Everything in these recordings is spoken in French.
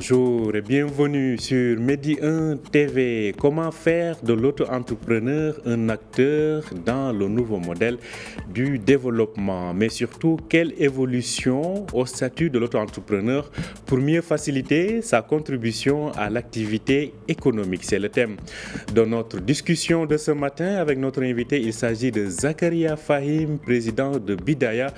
Bonjour et bienvenue sur Medi 1 TV. Comment faire de l'auto-entrepreneur un acteur dans le nouveau modèle du développement, mais surtout quelle évolution au statut de l'auto-entrepreneur pour mieux faciliter sa contribution à l'activité économique. C'est le thème de notre discussion de ce matin avec notre invité. Il s'agit de Zakaria Fahim, président de Bidaya,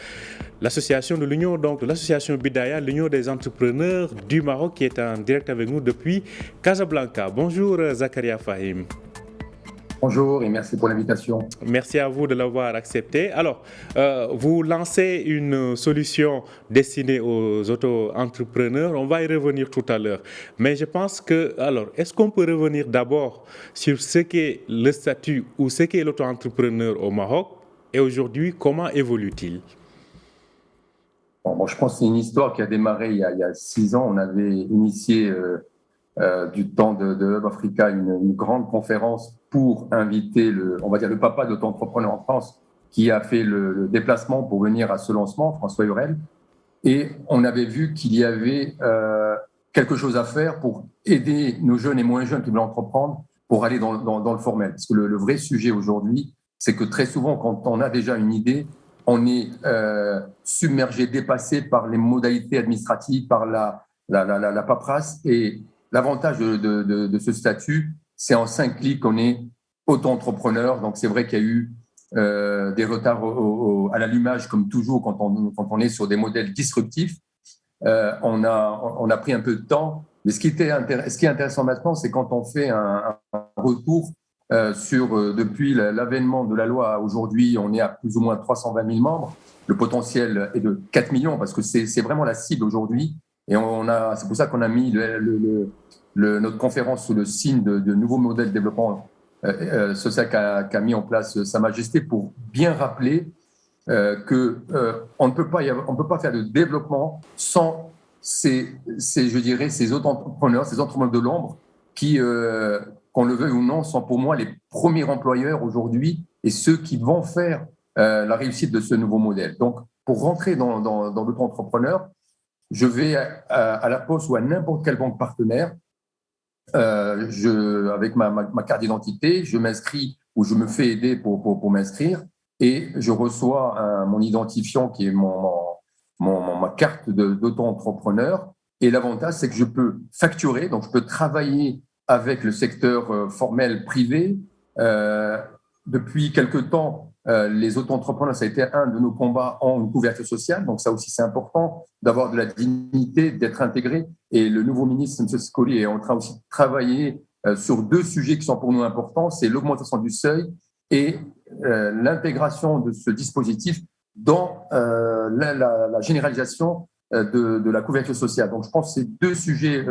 l'association de l'Union, donc l'association Bidaya, l'Union des entrepreneurs du Maroc, qui est en direct avec nous depuis Casablanca. Bonjour Zakaria Fahim. Bonjour et merci pour l'invitation. Merci à vous de l'avoir accepté. Alors, vous lancez une solution destinée aux auto-entrepreneurs. On va y revenir tout à l'heure. Mais je pense que, alors, est-ce qu'on peut revenir d'abord sur ce qu'est le statut ou ce qu'est l'auto-entrepreneur au Maroc et aujourd'hui, comment évolue-t-il? Bon, je pense que c'est une histoire qui a démarré il y a 6 ans. On avait initié du temps de Hub Africa une grande conférence pour inviter on va dire le papa de l'auto-entrepreneur en France qui a fait le déplacement pour venir à ce lancement, François Hurel. Et on avait vu qu'il y avait quelque chose à faire pour aider nos jeunes et moins jeunes qui veulent entreprendre pour aller dans le formel. Parce que le vrai sujet aujourd'hui, c'est que très souvent, quand on a déjà une idée, on est submergé, dépassé par les modalités administratives, par la paperasse. Et l'avantage de ce statut, c'est en 5 clics qu'on est auto-entrepreneur. Donc, c'est vrai qu'il y a eu des retards à l'allumage, comme toujours, quand on est sur des modèles disruptifs. On a pris un peu de temps. Mais ce qui est intéressant maintenant, c'est quand on fait un retour depuis l'avènement de la loi à aujourd'hui, on est à plus ou moins 320 000 membres. Le potentiel est de 4 millions parce que c'est vraiment la cible aujourd'hui. Et c'est pour ça qu'on a mis notre conférence sous le signe de nouveaux modèles de développement social qu'a mis en place Sa Majesté pour bien rappeler qu'on ne peut pas faire de développement sans ces auto-entrepreneurs, ces entrepreneurs de l'ombre qui qu'on le veuille ou non, sont pour moi les premiers employeurs aujourd'hui et ceux qui vont faire la réussite de ce nouveau modèle. Donc, pour rentrer dans l'auto-entrepreneur, je vais à la Poste ou à n'importe quelle banque partenaire, avec ma carte d'identité, je m'inscris ou je me fais aider pour m'inscrire et je reçois mon identifiant qui est ma carte d'auto-entrepreneur. Et l'avantage, c'est que je peux facturer, donc je peux travailler avec le secteur formel privé. Depuis quelque temps, les auto-entrepreneurs, ça a été un de nos combats en une couverture sociale. Donc ça aussi, c'est important d'avoir de la dignité, d'être intégré. Et le nouveau ministre, M. Scoli, est en train aussi de travailler sur 2 sujets qui sont pour nous importants. C'est l'augmentation du seuil et l'intégration de ce dispositif dans la généralisation de la couverture sociale. Donc je pense que c'est 2 sujets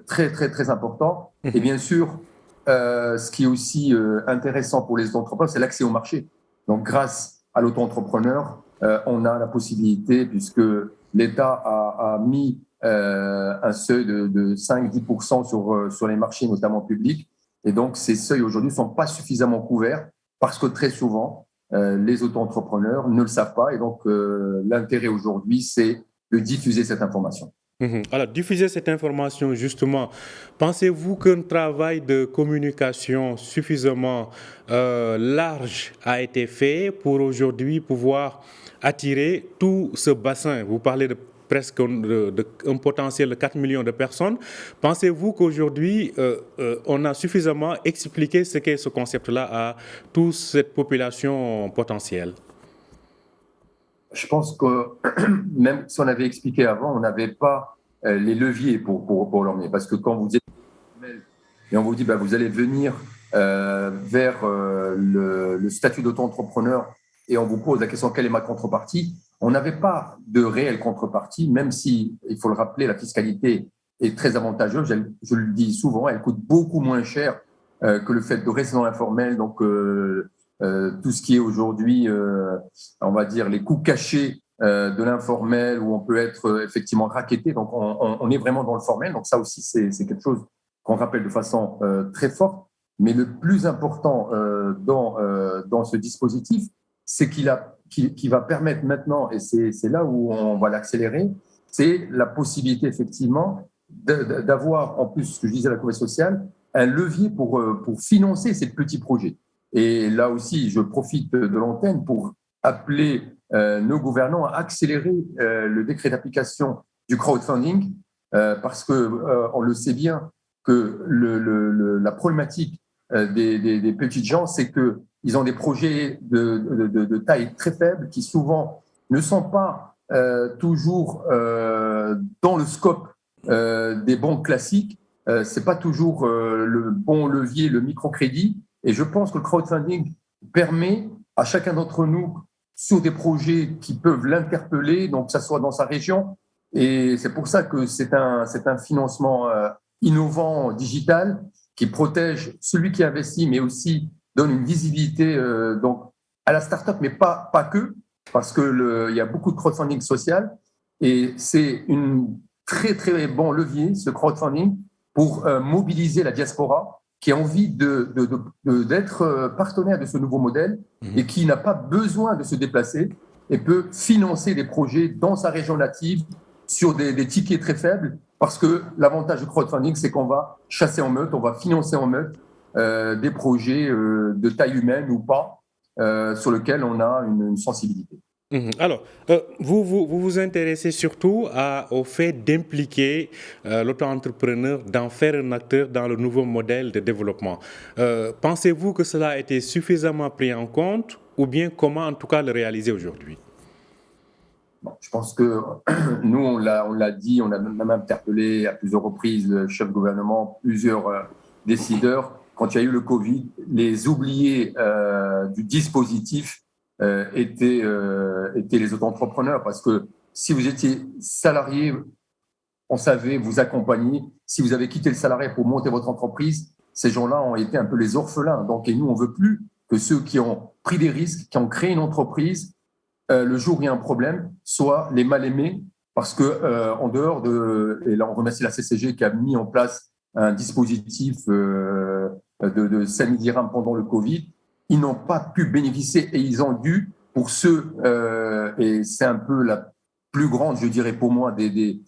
très, très, très important. Et bien sûr, ce qui est aussi intéressant pour les entrepreneurs, c'est l'accès au marché. Donc, grâce à l'auto-entrepreneur, on a la possibilité, puisque l'État a mis un seuil de 5-10% sur les marchés, notamment publics. Et donc, ces seuils aujourd'hui ne sont pas suffisamment couverts parce que très souvent, les auto-entrepreneurs ne le savent pas. Et donc, l'intérêt aujourd'hui, c'est de diffuser cette information. Alors, diffuser cette information, justement, pensez-vous qu'un travail de communication suffisamment large a été fait pour aujourd'hui pouvoir attirer tout ce bassin? Vous parlez de presque un potentiel de 4 millions de personnes. Pensez-vous qu'aujourd'hui, on a suffisamment expliqué ce qu'est ce concept-là à toute cette population potentielle? Je pense que même si on avait expliqué avant, on n'avait pas les leviers pour l'emmener. Parce que quand vous êtes et on vous dit vous allez venir vers le statut d'auto-entrepreneur et on vous pose la question quelle est ma contrepartie, on n'avait pas de réelle contrepartie, même si, il faut le rappeler, la fiscalité est très avantageuse. Je le dis souvent, elle coûte beaucoup moins cher que le fait de rester dans l'informel. Donc, tout ce qui est aujourd'hui, on va dire, les coûts cachés de l'informel où on peut être effectivement racketté. Donc, on est vraiment dans le formel. Donc, ça aussi, c'est quelque chose qu'on rappelle de façon très forte. Mais le plus important dans ce dispositif, c'est qu'il va permettre maintenant, et c'est là où on va l'accélérer, c'est la possibilité effectivement d'avoir, en plus, ce que je disais, la couverture sociale, un levier pour financer ces petits projets. Et là aussi, je profite de l'antenne pour appeler nos gouvernants à accélérer le décret d'application du crowdfunding, parce qu'on le sait bien que la problématique des petites gens, c'est qu'ils ont des projets de taille très faible qui souvent ne sont pas toujours dans le scope des banques classiques. C'est pas toujours le bon levier, le microcrédit. Et je pense que le crowdfunding permet à chacun d'entre nous, sur des projets qui peuvent l'interpeller, donc que ça soit dans sa région. Et c'est pour ça que c'est un financement innovant, digital, qui protège celui qui investit, mais aussi donne une visibilité donc, à la start-up, mais pas que, parce qu'il y a beaucoup de crowdfunding social. Et c'est un très, très bon levier, ce crowdfunding, pour mobiliser la diaspora qui a envie d'être partenaire de ce nouveau modèle et qui n'a pas besoin de se déplacer et peut financer des projets dans sa région native sur des tickets très faibles, parce que l'avantage du crowdfunding, c'est qu'on va chasser en meute, on va financer en meute des projets de taille humaine ou pas, sur lesquels on a une sensibilité. Alors, vous intéressez surtout au fait d'impliquer l'auto-entrepreneur, d'en faire un acteur dans le nouveau modèle de développement. Pensez-vous que cela a été suffisamment pris en compte, ou bien comment en tout cas le réaliser aujourd'hui? Je pense que nous, on l'a dit, on a même interpellé à plusieurs reprises le chef de gouvernement, plusieurs décideurs. Quand il y a eu le Covid, les oubliés du dispositif étaient les auto-entrepreneurs, parce que si vous étiez salarié, on savait vous accompagner. Si vous avez quitté le salariat pour monter votre entreprise, ces gens-là ont été un peu les orphelins. Donc, et nous, on ne veut plus que ceux qui ont pris des risques, qui ont créé une entreprise, le jour où il y a un problème, soient les mal-aimés, parce que en dehors et là on remercie la CCG qui a mis en place un dispositif de 5 000 dirhams pendant le Covid, ils n'ont pas pu bénéficier et ils ont dû, pour ceux, et c'est un peu la plus grande, je dirais pour moi, des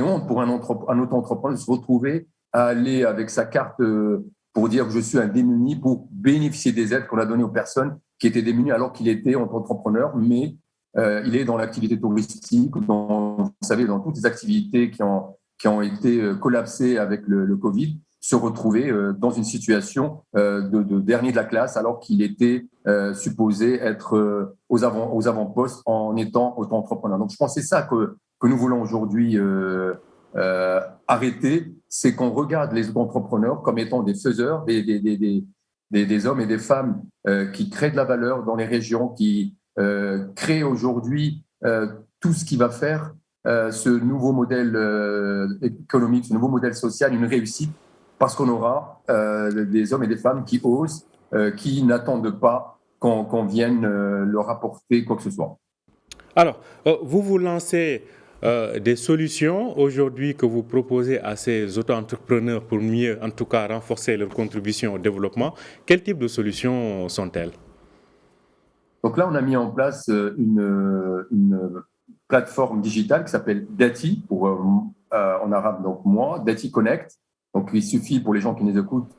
hontes pour un auto-entrepreneur, de se retrouver à aller avec sa carte pour dire que je suis un démuni, pour bénéficier des aides qu'on a données aux personnes qui étaient démunies alors qu'il était entrepreneur, mais il est dans l'activité touristique, vous savez, dans toutes les activités qui ont été collapsées avec le Covid, se retrouver dans une situation de dernier de la classe alors qu'il était supposé être aux avant-postes en étant auto-entrepreneur. Donc je pense que c'est ça que nous voulons aujourd'hui arrêter, c'est qu'on regarde les auto-entrepreneurs comme étant des faiseurs, des hommes et des femmes qui créent de la valeur dans les régions, qui créent aujourd'hui tout ce qui va faire ce nouveau modèle économique, ce nouveau modèle social, une réussite, parce qu'on aura des hommes et des femmes qui osent, qui n'attendent pas qu'on vienne leur apporter quoi que ce soit. Alors, vous lancez des solutions aujourd'hui que vous proposez à ces auto-entrepreneurs pour mieux, en tout cas, renforcer leur contribution au développement. Quel type de solutions sont-elles? Donc là, on a mis en place une plateforme digitale qui s'appelle Dati, en arabe, donc moi, Dati Connect. Donc il suffit pour les gens qui nous écoutent,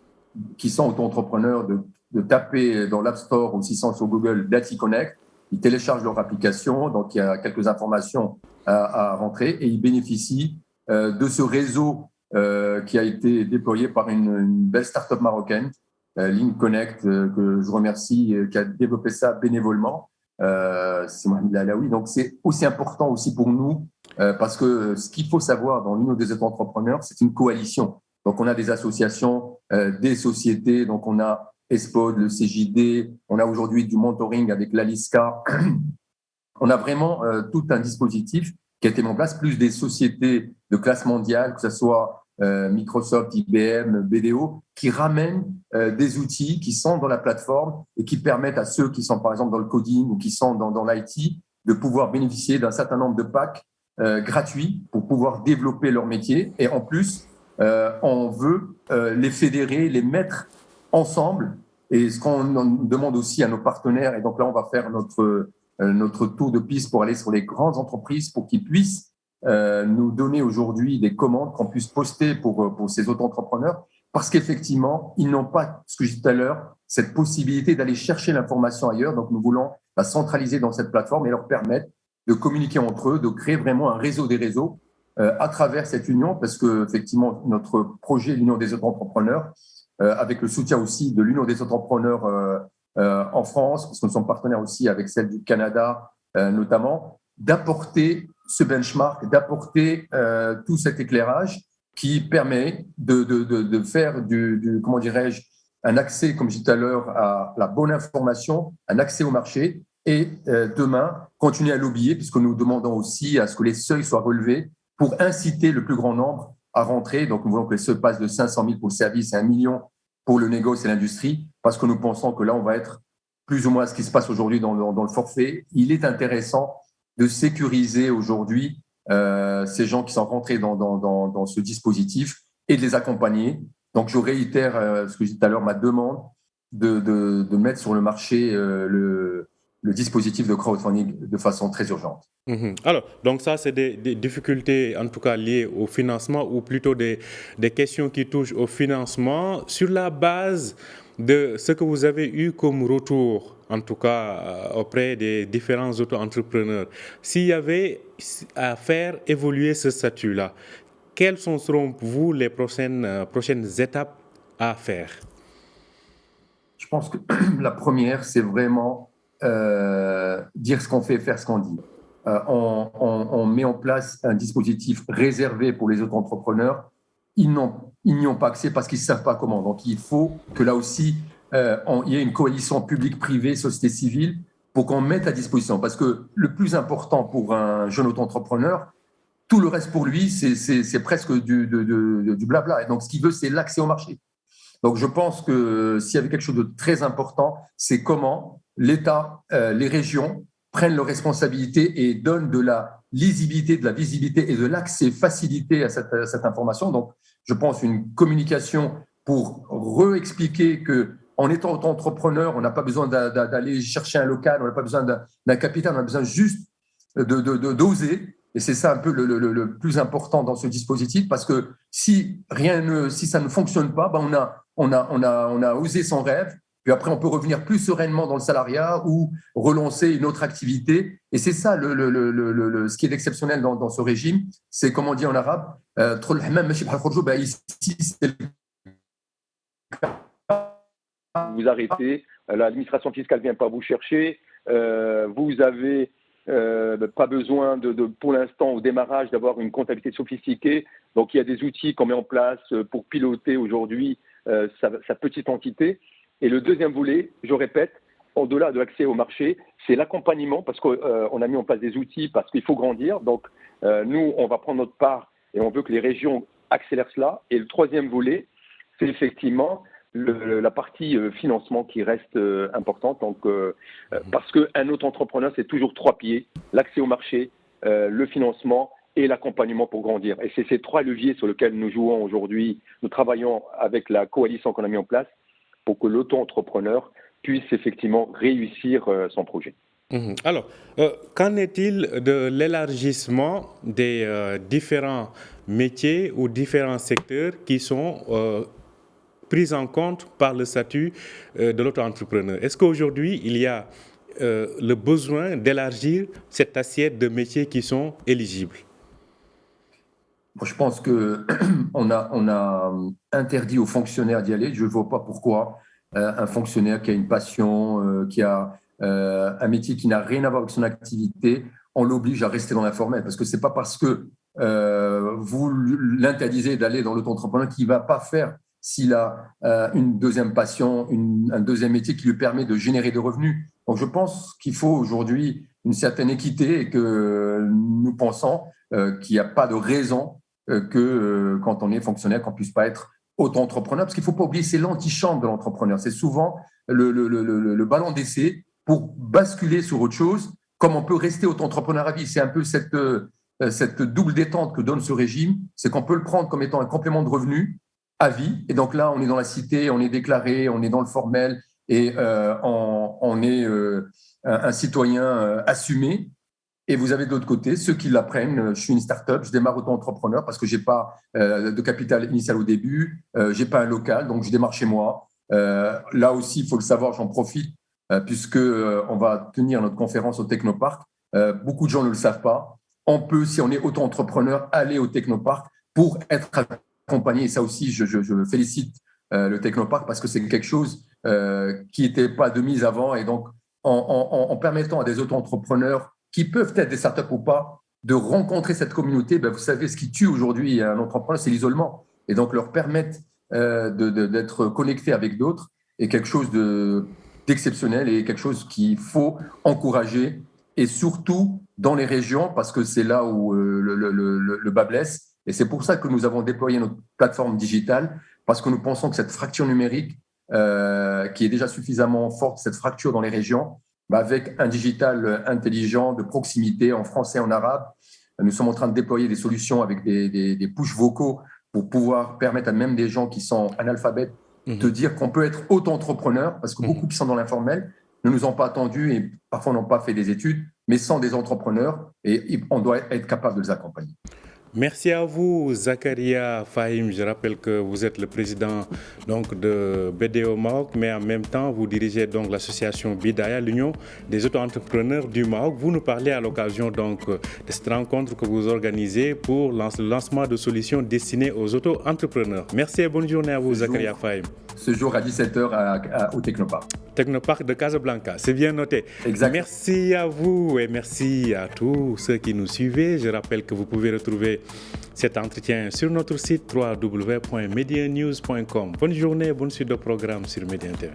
qui sont auto-entrepreneurs, de taper dans l'App Store ou s'ils sont sur Google Dati Connect. Ils téléchargent leur application, donc il y a quelques informations à rentrer et ils bénéficient de ce réseau qui a été déployé par une belle start-up marocaine, Link Connect, que je remercie, qui a développé ça bénévolement. C'est Mohamed Alaoui. Donc c'est aussi important aussi pour nous, parce que ce qu'il faut savoir dans l'Union des auto-entrepreneurs, c'est une coalition. Donc on a des associations, des sociétés, donc on a ESPOD, le CJD, on a aujourd'hui du mentoring avec l'ALISCA. On a vraiment tout un dispositif qui a été mis en place, plus des sociétés de classe mondiale, que ce soit Microsoft, IBM, BDO, qui ramènent des outils qui sont dans la plateforme et qui permettent à ceux qui sont par exemple dans le coding ou qui sont dans l'IT de pouvoir bénéficier d'un certain nombre de packs gratuits pour pouvoir développer leur métier. Et en plus, on veut les fédérer, les mettre ensemble. Et ce qu'on demande aussi à nos partenaires, et donc là on va faire notre tour de piste pour aller sur les grandes entreprises pour qu'ils puissent nous donner aujourd'hui des commandes qu'on puisse poster pour ces auto-entrepreneurs, parce qu'effectivement, ils n'ont pas, ce que je disais tout à l'heure, cette possibilité d'aller chercher l'information ailleurs. Donc, nous voulons la centraliser dans cette plateforme et leur permettre de communiquer entre eux, de créer vraiment un réseau des réseaux à travers cette union, parce que effectivement, notre projet, l'Union des auto-entrepreneurs, avec le soutien aussi de l'Union des entrepreneurs en France, parce que nous sommes partenaires aussi avec celle du Canada notamment, d'apporter ce benchmark, d'apporter tout cet éclairage qui permet de faire comment dirais-je, un accès, comme je disais tout à l'heure, à la bonne information, un accès au marché, et demain, continuer à lobbyer, puisque nous demandons aussi à ce que les seuils soient relevés pour inciter le plus grand nombre à rentrer. Donc, nous voulons que les seuils passent de 500 000 pour le service et 1 million pour le négoce et l'industrie, parce que nous pensons que là, on va être plus ou moins ce qui se passe aujourd'hui dans le forfait. Il est intéressant de sécuriser aujourd'hui ces gens qui sont rentrés dans ce dispositif et de les accompagner. Donc, je réitère ce que j'ai dit tout à l'heure, ma demande de mettre sur le marché le dispositif de crowdfunding de façon très urgente. Alors, donc ça, c'est des difficultés, en tout cas liées au financement, ou plutôt des questions qui touchent au financement sur la base de ce que vous avez eu comme retour, en tout cas auprès des différents auto-entrepreneurs. S'il y avait à faire évoluer ce statut-là, quelles seront pour vous les prochaines étapes à faire? Je pense que la première, c'est vraiment dire ce qu'on fait et faire ce qu'on dit. On met en place un dispositif réservé pour les auto-entrepreneurs. Ils n'y ont pas accès parce qu'ils ne savent pas comment. Donc, il faut que là aussi, il y ait une coalition publique-privée, société civile, pour qu'on mette à disposition. Parce que le plus important pour un jeune auto-entrepreneur, tout le reste pour lui, c'est presque du blabla. Et donc, ce qu'il veut, c'est l'accès au marché. Donc, je pense que s'il y avait quelque chose de très important, c'est comment l'État, les régions prennent leurs responsabilités et donnent de la lisibilité, de la visibilité et de l'accès facilité à cette information. Donc, je pense une communication pour réexpliquer qu'en étant auto-entrepreneur, on n'a pas besoin d'aller chercher un local, on n'a pas besoin d'un capital, on a besoin juste d'oser. Et c'est ça un peu le plus important dans ce dispositif, parce que si ça ne fonctionne pas, ben on a osé son rêve, puis après on peut revenir plus sereinement dans le salariat ou relancer une autre activité. Et c'est ça ce qui est exceptionnel dans ce régime, c'est comme on dit en arabe, ici c'est vous arrêtez, l'administration fiscale ne vient pas vous chercher, vous avez pas besoin pour l'instant au démarrage d'avoir une comptabilité sophistiquée. Donc il y a des outils qu'on met en place pour piloter aujourd'hui sa petite entité. Et le deuxième volet, je répète, au-delà de l'accès au marché, c'est l'accompagnement, parce qu'on a mis en place des outils, parce qu'il faut grandir. Donc nous, on va prendre notre part et on veut que les régions accélèrent cela. Et le troisième volet, c'est effectivement la partie financement qui reste importante. Donc, parce qu'un autre entrepreneur, c'est toujours 3 pieds, l'accès au marché, le financement et l'accompagnement pour grandir. Et c'est ces 3 leviers sur lesquels nous jouons aujourd'hui. Nous travaillons avec la coalition qu'on a mis en place pour que l'auto-entrepreneur puisse effectivement réussir son projet. Alors, qu'en est-il de l'élargissement des différents métiers ou différents secteurs qui sont pris en compte par le statut de l'auto-entrepreneur? Est-ce qu'aujourd'hui, il y a le besoin d'élargir cette assiette de métiers qui sont éligibles? Je pense qu'on a interdit aux fonctionnaires d'y aller. Je ne vois pas pourquoi un fonctionnaire qui a une passion, qui a un métier qui n'a rien à voir avec son activité, on l'oblige à rester dans l'informel. Parce que ce n'est pas parce que vous l'interdisez d'aller dans l'auto-entrepreneur qu'il ne va pas faire s'il a une deuxième passion, un deuxième métier qui lui permet de générer des revenus. Donc, je pense qu'il faut aujourd'hui une certaine équité et que nous pensons qu'il n'y a pas de raison que quand on est fonctionnaire, qu'on ne puisse pas être auto-entrepreneur, parce qu'il ne faut pas oublier, c'est l'antichambre de l'entrepreneur. C'est souvent le ballon d'essai pour basculer sur autre chose, comme on peut rester auto-entrepreneur à vie. C'est un peu cette double détente que donne ce régime, c'est qu'on peut le prendre comme étant un complément de revenu à vie. Et donc là, on est dans la cité, on est déclaré, on est dans le formel et on est un citoyen assumé. Et vous avez de l'autre côté ceux qui l'apprennent. Je suis une start-up, je démarre auto-entrepreneur parce que je n'ai pas de capital initial au début, je n'ai pas un local, donc je démarre chez moi. Là aussi, il faut le savoir, j'en profite, puisqu'on va tenir notre conférence au Technoparc. Beaucoup de gens ne le savent pas. On peut, si on est auto-entrepreneur, aller au Technoparc pour être accompagné. Et ça aussi, je félicite le Technoparc parce que c'est quelque chose qui n'était pas de mise avant. Et donc, en permettant à des auto-entrepreneurs qui peuvent être des startups ou pas, de rencontrer cette communauté, vous savez, ce qui tue aujourd'hui un entrepreneur, c'est l'isolement. Et donc, leur permettre d'être connectés avec d'autres est quelque chose d'exceptionnel et quelque chose qu'il faut encourager, et surtout dans les régions, parce que c'est là où le bas blesse. Et c'est pour ça que nous avons déployé notre plateforme digitale, parce que nous pensons que cette fracture numérique, qui est déjà suffisamment forte, cette fracture dans les régions, avec un digital intelligent, de proximité, en français, en arabe, nous sommes en train de déployer des solutions avec des push vocaux pour pouvoir permettre à même des gens qui sont analphabètes de dire qu'on peut être auto-entrepreneur, parce que beaucoup qui sont dans l'informel ne nous ont pas attendus et parfois n'ont pas fait des études, mais sont des entrepreneurs et on doit être capable de les accompagner. Merci à vous, Zakaria Fahim. Je rappelle que vous êtes le président donc, de BDO Maroc, mais en même temps, vous dirigez donc l'association Bidaya, l'Union des auto-entrepreneurs du Maroc. Vous nous parlez à l'occasion donc, de cette rencontre que vous organisez pour le lancement de solutions destinées aux auto-entrepreneurs. Merci et bonne journée à vous, Zakaria Fahim. Ce jour à 17h au Technoparc. Technoparc de Casablanca, c'est bien noté. Exact. Merci à vous et merci à tous ceux qui nous suivent. Je rappelle que vous pouvez retrouver cet entretien sur notre site www.medianews.com. Bonne journée, bonne suite de programme sur Média TV.